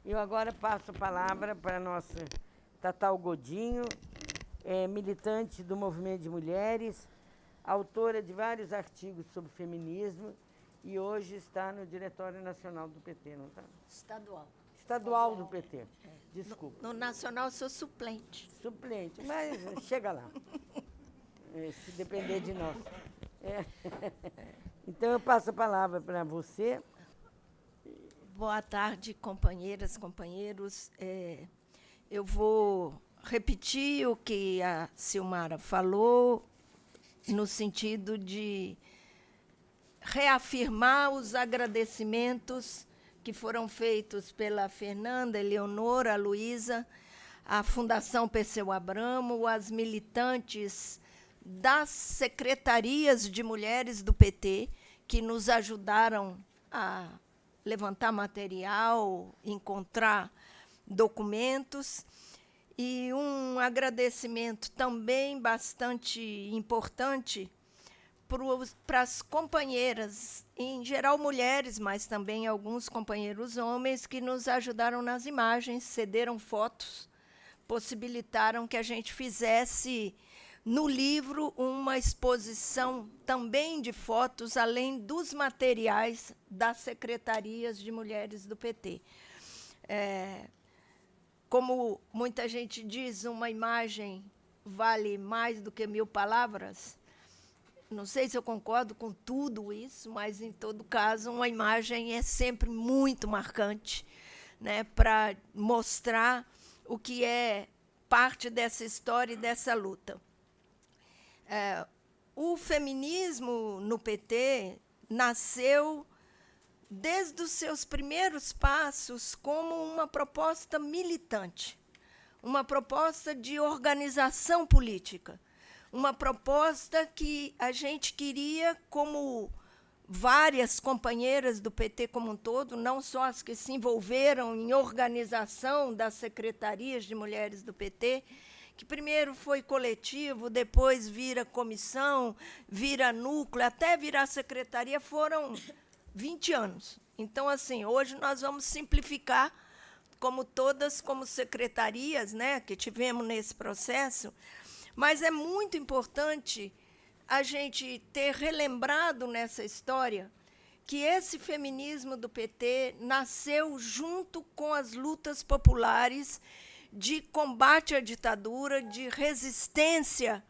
Eu agora passo a palavra para a nossa Tatal Godinho, militante do Movimento de Mulheres, autora de vários artigos sobre feminismo e hoje está no Diretório Nacional do PT, não está? Estadual. Estadual do PT, desculpa. No nacional, eu sou suplente. Suplente, mas chega lá, se depender de nós. Então, eu passo a palavra para você. Boa tarde, companheiras, companheiros. Eu vou repetir o que a Silmara falou, no sentido de reafirmar os agradecimentos que foram feitos pela Fernanda, Eleonora, a Luísa, a Fundação Perseu Abramo, as militantes das secretarias de mulheres do PT, que nos ajudaram a levantar material, encontrar documentos, e um agradecimento também bastante importante para as companheiras, em geral mulheres, mas também alguns companheiros homens, que nos ajudaram nas imagens, cederam fotos, possibilitaram que a gente fizesse no livro uma exposição também de fotos, além dos materiais das secretarias de mulheres do PT. Como muita gente diz, uma imagem vale mais do que 1000 palavras. Não sei se eu concordo com tudo isso, mas, em todo caso, uma imagem é sempre muito marcante, né, para mostrar o que é parte dessa história e dessa luta. O feminismo no PT nasceu, desde os seus primeiros passos, como uma proposta militante, uma proposta de organização política, uma proposta que a gente queria, como várias companheiras do PT como um todo, não só as que se envolveram em organização das secretarias de mulheres do PT, que primeiro foi coletivo, depois vira comissão, vira núcleo, até virar secretaria, foram 20 anos. Então, assim, hoje nós vamos simplificar, como todas, como secretarias, né, que tivemos nesse processo, mas é muito importante a gente ter relembrado nessa história que esse feminismo do PT nasceu junto com as lutas populares de combate à ditadura, de resistência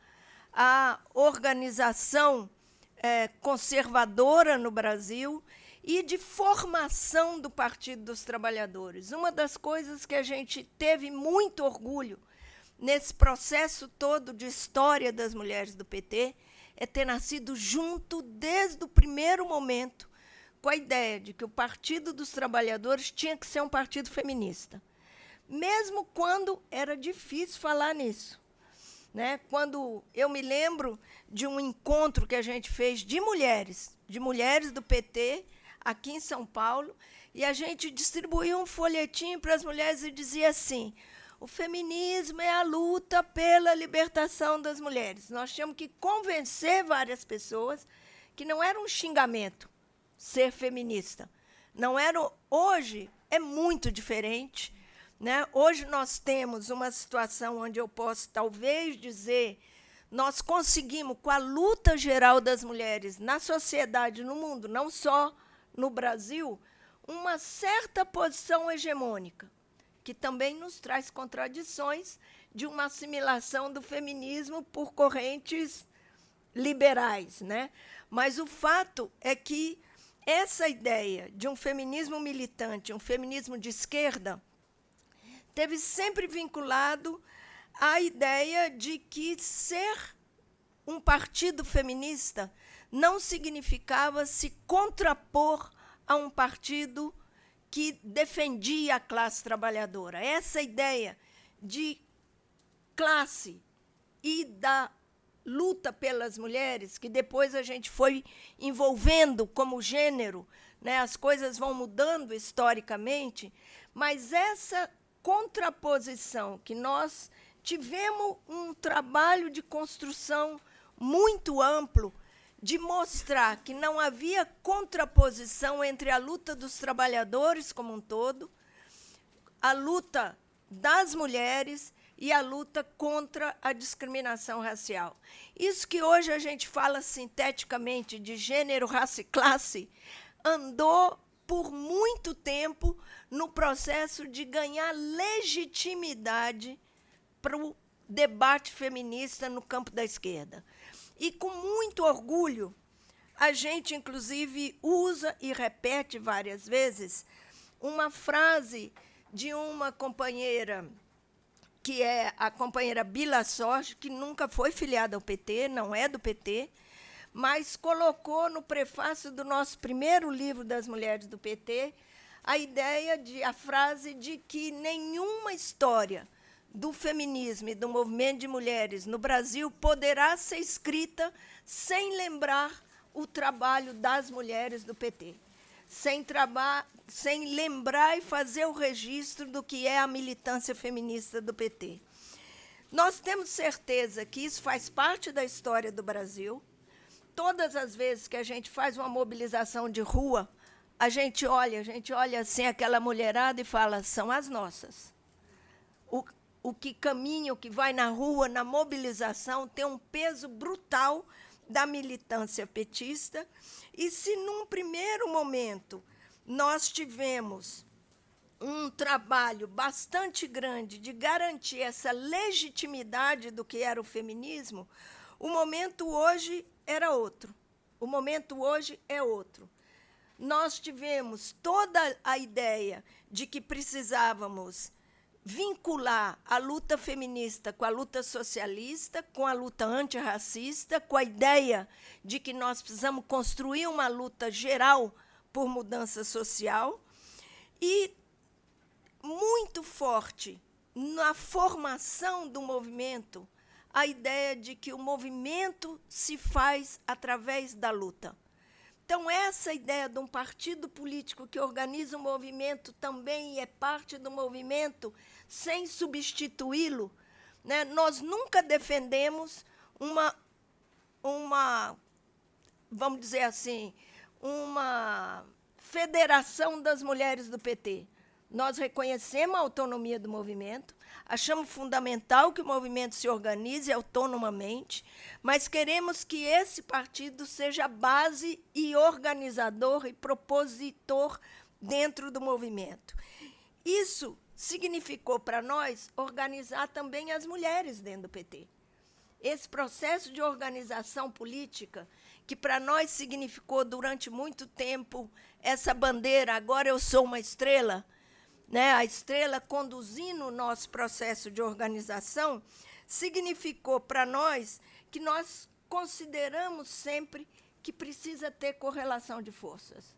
à organização conservadora no Brasil e de formação do Partido dos Trabalhadores. Uma das coisas que a gente teve muito orgulho nesse processo todo de história das mulheres do PT é ter nascido junto, desde o primeiro momento, com a ideia de que o Partido dos Trabalhadores tinha que ser um partido feminista, mesmo quando era difícil falar nisso. Né? Quando eu me lembro de um encontro que a gente fez de mulheres do PT, aqui em São Paulo, e a gente distribuiu um folhetim para as mulheres e dizia assim: o feminismo é a luta pela libertação das mulheres. Nós tínhamos que convencer várias pessoas que não era um xingamento ser feminista. Não era. Hoje é muito diferente. Né? Hoje nós temos uma situação onde eu posso, talvez, dizer, nós conseguimos, com a luta geral das mulheres na sociedade, no mundo, não só no Brasil, uma certa posição hegemônica, que também nos traz contradições de uma assimilação do feminismo por correntes liberais. Né? Mas o fato é que essa ideia de um feminismo militante, um feminismo de esquerda, teve sempre vinculado à ideia de que ser um partido feminista não significava se contrapor a um partido que defendia a classe trabalhadora. Essa ideia de classe e da luta pelas mulheres, que depois a gente foi envolvendo como gênero, né? As coisas vão mudando historicamente, mas essa contraposição que nós tivemos um trabalho de construção muito amplo, de mostrar que não havia contraposição entre a luta dos trabalhadores como um todo, a luta das mulheres e a luta contra a discriminação racial. Isso que hoje a gente fala sinteticamente de gênero, raça e classe, andou por muito tempo no processo de ganhar legitimidade para o debate feminista no campo da esquerda. E, com muito orgulho, a gente, inclusive, usa e repete várias vezes uma frase de uma companheira, que é a companheira Bila Sorge, que nunca foi filiada ao PT, não é do PT, mas colocou no prefácio do nosso primeiro livro das mulheres do PT a frase de que nenhuma história do feminismo e do movimento de mulheres no Brasil poderá ser escrita sem lembrar o trabalho das mulheres do PT, sem lembrar e fazer o registro do que é a militância feminista do PT. Nós temos certeza que isso faz parte da história do Brasil. Todas as vezes que a gente faz uma mobilização de rua, a gente olha assim aquela mulherada e fala, são as nossas. O que caminha, o que vai na rua, na mobilização, tem um peso brutal da militância petista. E se, num primeiro momento, nós tivemos um trabalho bastante grande de garantir essa legitimidade do que era o feminismo, o momento hoje era outro. O momento hoje é outro. Nós tivemos toda a ideia de que precisávamos vincular a luta feminista com a luta socialista, com a luta antirracista, com a ideia de que nós precisamos construir uma luta geral por mudança social, e muito forte na formação do movimento a ideia de que o movimento se faz através da luta. Então, essa ideia de um partido político que organiza o movimento também é parte do movimento, sem substituí-lo, né? Nós nunca defendemos vamos dizer assim, uma federação das mulheres do PT. Nós reconhecemos a autonomia do movimento, achamos fundamental que o movimento se organize autonomamente, mas queremos que esse partido seja base e organizador e propositor dentro do movimento. Isso significou para nós organizar também as mulheres dentro do PT. Esse processo de organização política, que para nós significou durante muito tempo essa bandeira, agora eu sou uma estrela, né, a estrela conduzindo o nosso processo de organização, significou para nós que nós consideramos sempre que precisa ter correlação de forças.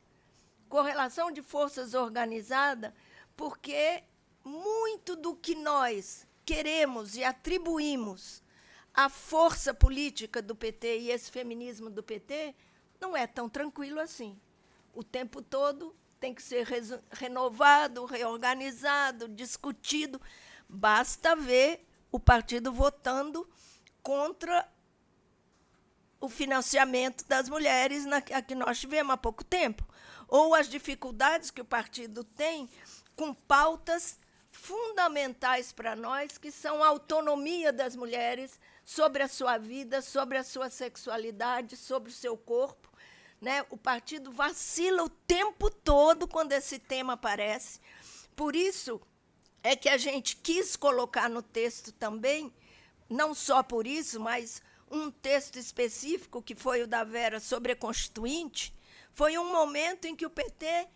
Correlação de forças organizada, porque muito do que nós queremos e atribuímos à força política do PT e esse feminismo do PT não é tão tranquilo assim. O tempo todo tem que ser renovado, reorganizado, discutido. Basta ver o partido votando contra o financiamento das mulheres que nós tivemos há pouco tempo, ou as dificuldades que o partido tem com pautas fundamentais para nós, que são a autonomia das mulheres sobre a sua vida, sobre a sua sexualidade, sobre o seu corpo. Né? O partido vacila o tempo todo quando esse tema aparece. Por isso é que a gente quis colocar no texto também, não só por isso, mas um texto específico, que foi o da Vera sobre a Constituinte, foi um momento em que o PT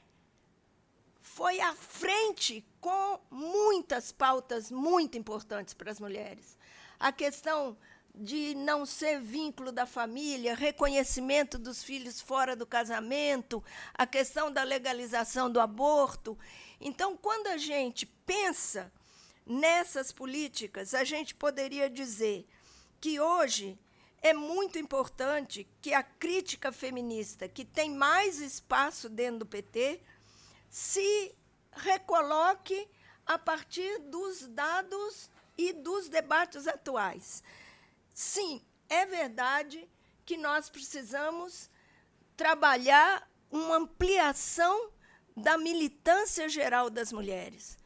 foi à frente com muitas pautas muito importantes para as mulheres. A questão de não ser vínculo da família, reconhecimento dos filhos fora do casamento, a questão da legalização do aborto. Então, quando a gente pensa nessas políticas, a gente poderia dizer que hoje é muito importante que a crítica feminista, que tem mais espaço dentro do PT, se recoloque a partir dos dados e dos debates atuais. Sim, é verdade que nós precisamos trabalhar uma ampliação da militância geral das mulheres.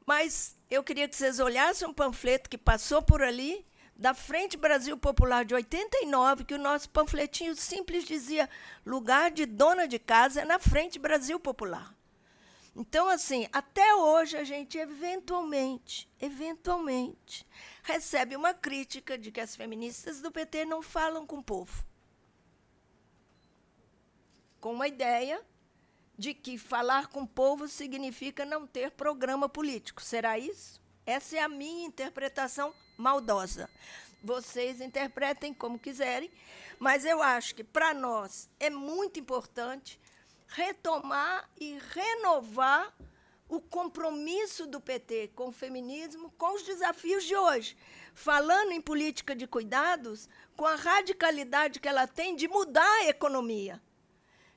Mas eu queria que vocês olhassem um panfleto que passou por ali, da Frente Brasil Popular de 89, que o nosso panfletinho simples dizia: lugar de dona de casa é na Frente Brasil Popular. Então, assim, até hoje a gente eventualmente, recebe uma crítica de que as feministas do PT não falam com o povo. Com uma ideia de que falar com o povo significa não ter programa político. Será isso? Essa é a minha interpretação maldosa. Vocês interpretem como quiserem, mas eu acho que, para nós, é muito importante retomar e renovar o compromisso do PT com o feminismo, com os desafios de hoje, falando em política de cuidados, com a radicalidade que ela tem de mudar a economia,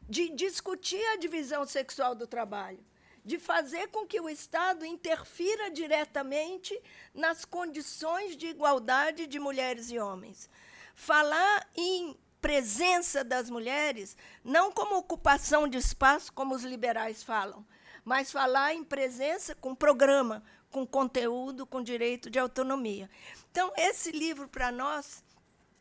de discutir a divisão sexual do trabalho, de fazer com que o Estado interfira diretamente nas condições de igualdade de mulheres e homens. Falar em presença das mulheres, não como ocupação de espaço, como os liberais falam, mas falar em presença com programa, com conteúdo, com direito de autonomia. Então, esse livro, para nós,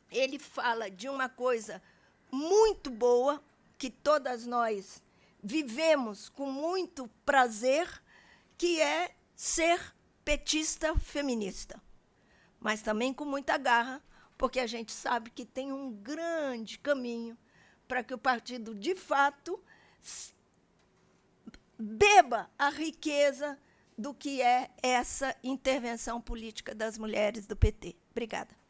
ele fala de uma coisa muito boa, que todas nós vivemos com muito prazer, que é ser petista feminista. Mas também com muita garra, porque a gente sabe que tem um grande caminho para que o partido, de fato, beba a riqueza do que é essa intervenção política das mulheres do PT. Obrigada.